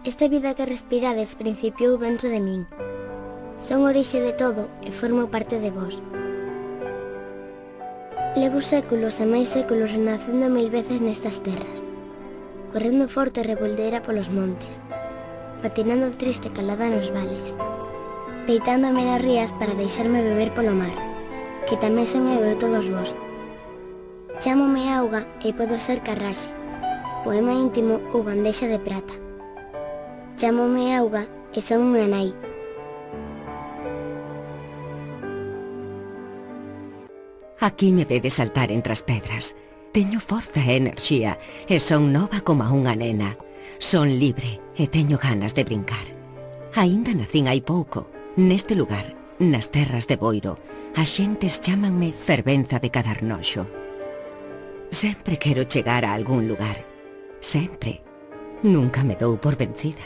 Esta vida que respirades principiou dentro de min. Son orixe de todo e formo parte de vos. Levo séculos e máis séculos renacendo 1000 veces nestas terras, correndo forte e revoldeira polos montes, patinando triste calada nos vales, deitándome nas rías para deixarme beber polo mar, que tamén son eu e todos vos. Chámome auga e podo ser carraxe, poema íntimo ou bandexa de prata. Chámome auga e son unha nai. Aquí me vedes saltar entre as pedras. Teño forza e enerxía e son nova como unha nena. Son libre e teño ganas de brincar. Aínda nacín hai pouco. Neste lugar, nas terras de Boiro, as xentes chámanme fervenza de cadarnoxo. Sempre quero chegar a algún lugar. Sempre. Nunca me dou por vencida.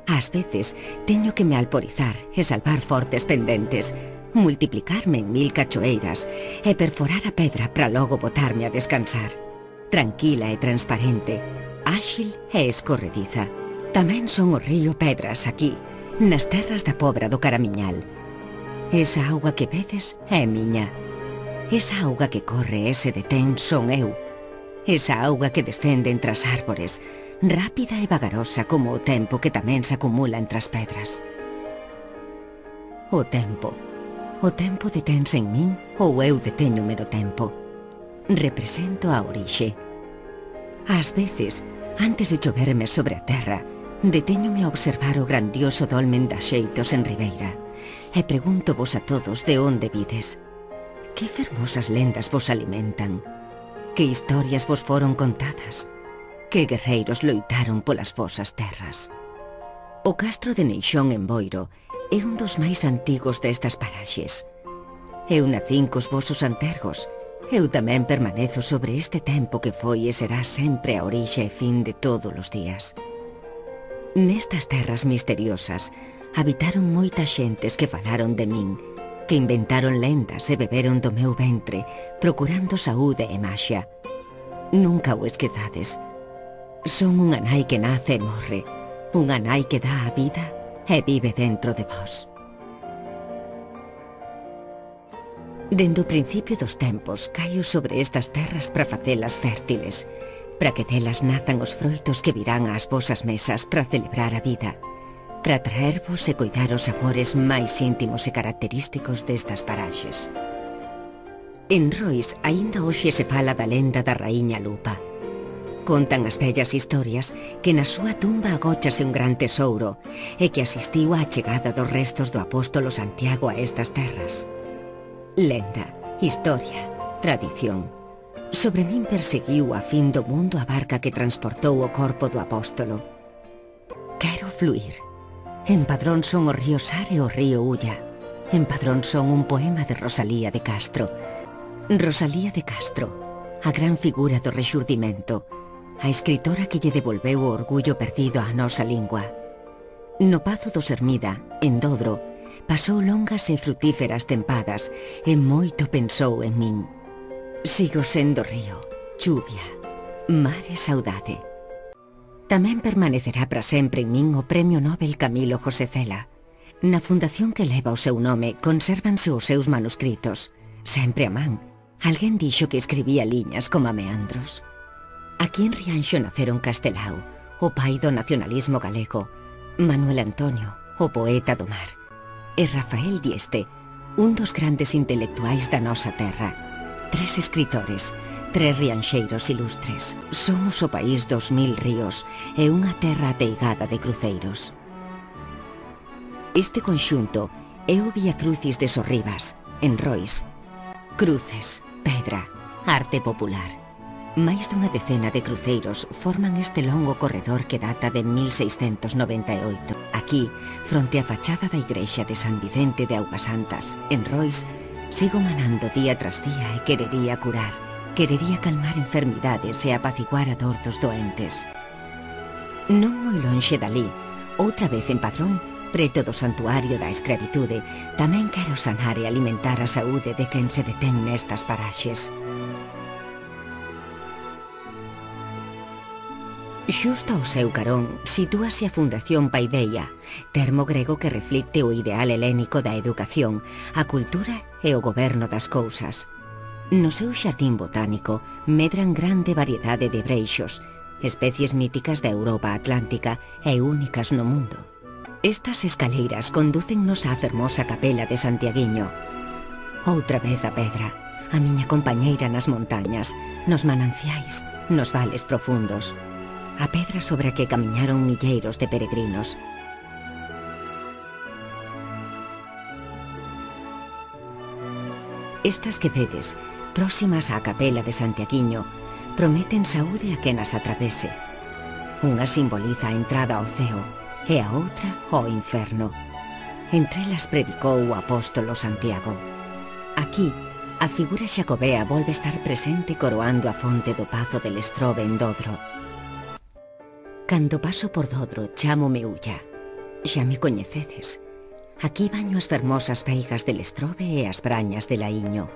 Ás veces teño que me alporizar e salvar fortes pendentes, multiplicarme en 1000 cachoeiras e perforar a pedra para logo botarme a descansar. Tranquila e transparente, áxil e escorrediza. Tamén son o río Pedras aquí, nas terras da Pobra do Caramiñal. Esa auga que vedes é miña. Esa auga que corre e se detén son eu. Esa auga que descende entre as árbores, rápida e vagarosa como o tempo que tamén se acumula entre as pedras. O tempo detense en min ou eu deteñome no tempo. Represento a orixe. Ás veces, antes de choverme sobre a terra, deteñome a observar o grandioso dolmen das Xeitos en Ribeira e pregunto vos a todos de onde vides. Que fermosas lendas vos alimentan? Que historias vos foron contadas? Que guerreiros loitaron polas vosas terras? O castro de Neixón en Boiro é un dos máis antigos destas paraxes. Eu nacín cos vosos antergos. Eu tamén permanezo sobre este tempo que foi e será sempre a orixe e fin de todos os días. Nestas terras misteriosas habitaron moitas xentes que falaron de min, que inventaron lendas e beberon do meu ventre, procurando saúde e maxia. Nunca o esquezades. Son unha nai que nace e morre, unha nai que dá a vida e vive dentro de vós. Dende o principio dos tempos caio sobre estas terras para facelas fértiles, para que delas nazan os froitos que virán ás vosas mesas para celebrar a vida, para traervos e coidar os sabores máis íntimos e característicos destas paraxes. En Rois aínda hoxe se fala da lenda da raíña Lupa. Contan as vellas historias que na súa tumba agóchase un gran tesouro e que asistiu á chegada dos restos do apóstolo Santiago a estas terras. Lenda, historia, tradición. Sobre min perseguiu a fin do mundo a barca que transportou o corpo do apóstolo. Quero fluir. En Padrón son o río Sar e o río Ulla. En Padrón son un poema de Rosalía de Castro. Rosalía de Castro, a gran figura do rexurdimento, a escritora que lle devolveu o orgullo perdido á nosa lingua. No Pazo dos Hermida, en Dodro, pasou longas e frutíferas tempadas e moito pensou en min. Sigo sendo río, chuvia, mar e saudade. Tamén permanecerá para sempre en min o Premio Nobel Camilo José Cela. Na fundación que leva o seu nome consérvanse os seus manuscritos, sempre a man. Alguén dixo que escribía liñas como a meandros. Aquí en Rianxo naceron Castelao, o pai do nacionalismo galego, Manuel Antonio, o poeta do mar, e Rafael Dieste, un dos grandes intelectuais da nosa terra. 3 escritores, 3 rianxeiros ilustres. Somos o país dos 1000 ríos e unha terra ateigada de cruceiros. Este conxunto é o Vía Crucis de Sorribas, en Rois. Cruces, pedra, arte popular. Máis dunha decena de cruceiros forman este longo corredor que data de 1698. Aquí, fronte á fachada da igrexa de San Vicente de Augasantas, en Rois, sigo manando día tras día e querería curar, querería calmar enfermidades e apaciguar a dor dos doentes. Non moi lonxe dalí, outra vez en Padrón, preto do santuario da escravitude, tamén quero sanar e alimentar a saúde de quen se detén nestas paraxes. Xusto ao seu carón sitúase a Fundación Paideia, termo grego que reflicte o ideal helénico da educación, a cultura e o goberno das cousas. No seu xardín botánico medran grande variedade de breixos, especies míticas da Europa Atlántica e únicas no mundo. Estas escaleiras condúcennos á fermosa capela de Santiaguiño. Outra vez a pedra, a miña compañeira nas montañas, nos mananciais, nos vales profundos. A pedra sobre a que camiñaron milleiros de peregrinos. Estas que vedes, próximas á capela de Santiaguiño, prometen saúde a quen as atravese. Unha simboliza a entrada ao ceo e a outra ao inferno. Entre elas predicou o apóstolo Santiago. Aquí, a figura xacobea volve estar presente coroando a fonte do Pazo del Estrobe en Dodro. Cando paso por Dodro chámome Ulla. Xa me coñecedes. Aquí baño as fermosas veigas del Estrobe e as brañas de Laíño.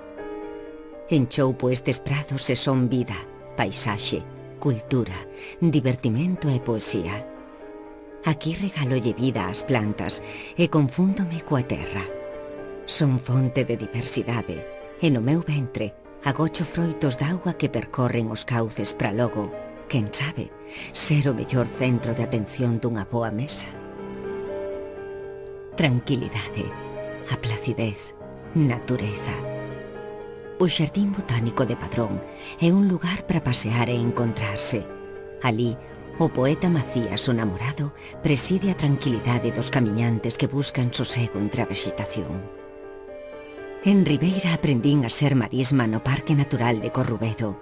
En Choupo estes prados se son vida, paisaxe, cultura, divertimento e poesía. Aquí regalolle vida ás plantas e confúndome coa terra. Son fonte de diversidade e no meu ventre agocho froitos d'auga que percorren os cauces para logo, quen sabe, ser o mellor centro de atención dunha boa mesa. Tranquilidade, a placidez, natureza. O Xardín Botánico de Padrón é un lugar para pasear e encontrarse. Alí, o poeta Macías, o namorado, preside a tranquilidade dos camiñantes que buscan sosego entre a vexetación. En Ribeira aprendín a ser marisma no Parque Natural de Corrubedo.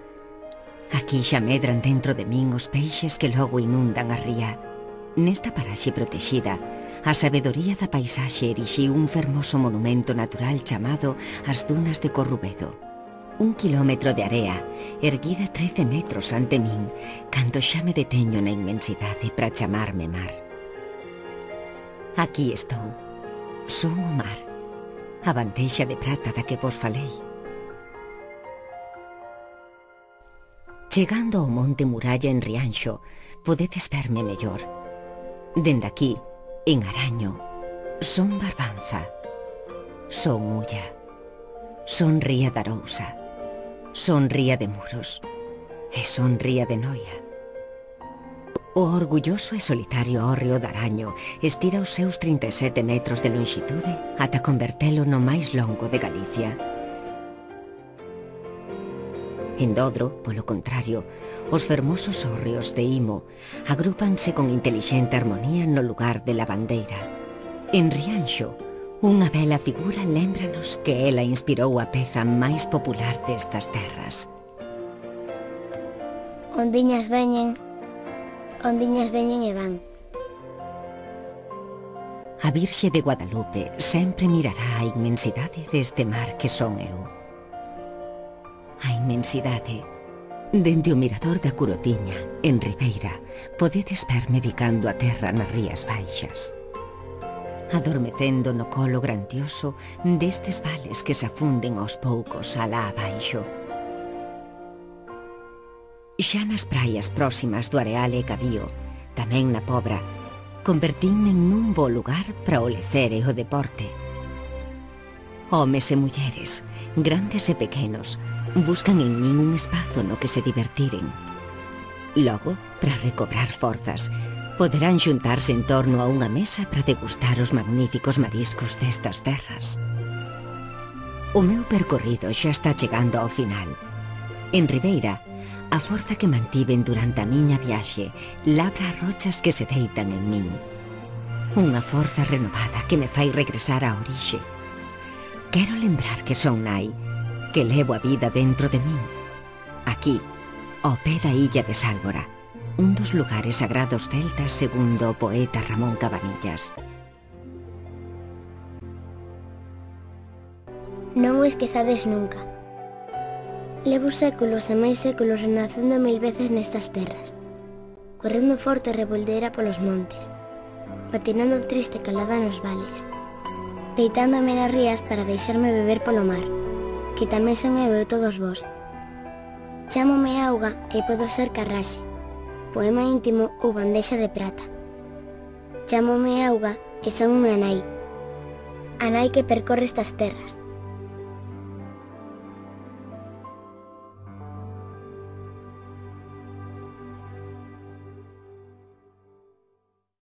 Aquí xa medran dentro de min os peixes que logo inundan a ría. Nesta paraxe protexida, a sabedoría da paisaxe erixiu un fermoso monumento natural chamado as Dunas de Corrubedo. 1 kilómetro de area, erguida 13 metros ante min, cando xa me deteño na inmensidade para chamarme mar. Aquí estou. Son o mar, a bandexa de prata da que vos falei. Chegando ao Monte Muralla en Rianxo, podedes verme mellor. Dende aquí, en Araño, son Barbanza, son Ulla, son Ría da Arousa, son Ría de Muros e son Ría de Noia. O orgulloso e solitario hórreo de Araño estira os seus 37 metros de longitude ata convertelo no máis longo de Galicia. En Dodro, polo contrario, os fermosos hórreos de Imo agrúpanse con intelixente armonía no lugar de lavandeira. En Rianxo, unha bela figura lémbranos que ela inspirou a peza máis popular destas terras. Ondiñas veñen e van. A Virxe de Guadalupe sempre mirará a inmensidade deste mar que son eu. A inmensidade. Dende o mirador da Curotiña, en Ribeira, podedes verme bicando a terra nas rías baixas, adormecendo no colo grandioso destes vales que se afunden aos poucos alá abaixo. Xa nas praias próximas do Areal e Cabío, tamén na Pobra, convertínme nun bo lugar para o lecer e o deporte. Homes e mulleres, grandes e pequenos, buscan en min un espazo no que se divertiren. Logo, para recobrar forzas, poderán xuntarse en torno a unha mesa para degustar os magníficos mariscos destas terras. O meu percorrido xa está chegando ao final. En Ribeira, a forza que mantiven durante a miña viaxe labra as rochas que se deitan en min. Unha forza renovada que me fai regresar á orixe. Quero lembrar que son nai, que levo a vida dentro de min. Aquí, ao pé da illa de Sálvora, un dos lugares sagrados celtas segundo o poeta Ramón Cabanillas. Non o esquezades nunca. Levo séculos e máis séculos renacendo 1000 veces nestas terras, correndo forte e revoldeira polos montes, patinando triste calada nos vales, deitándome nas rías para deixarme beber polo mar, que tamén son eu e todos vos. Chámome auga e podo ser carraxe, poema íntimo ou bandexa de prata. Chámome auga e son unha nai. A nai que percorre estas terras.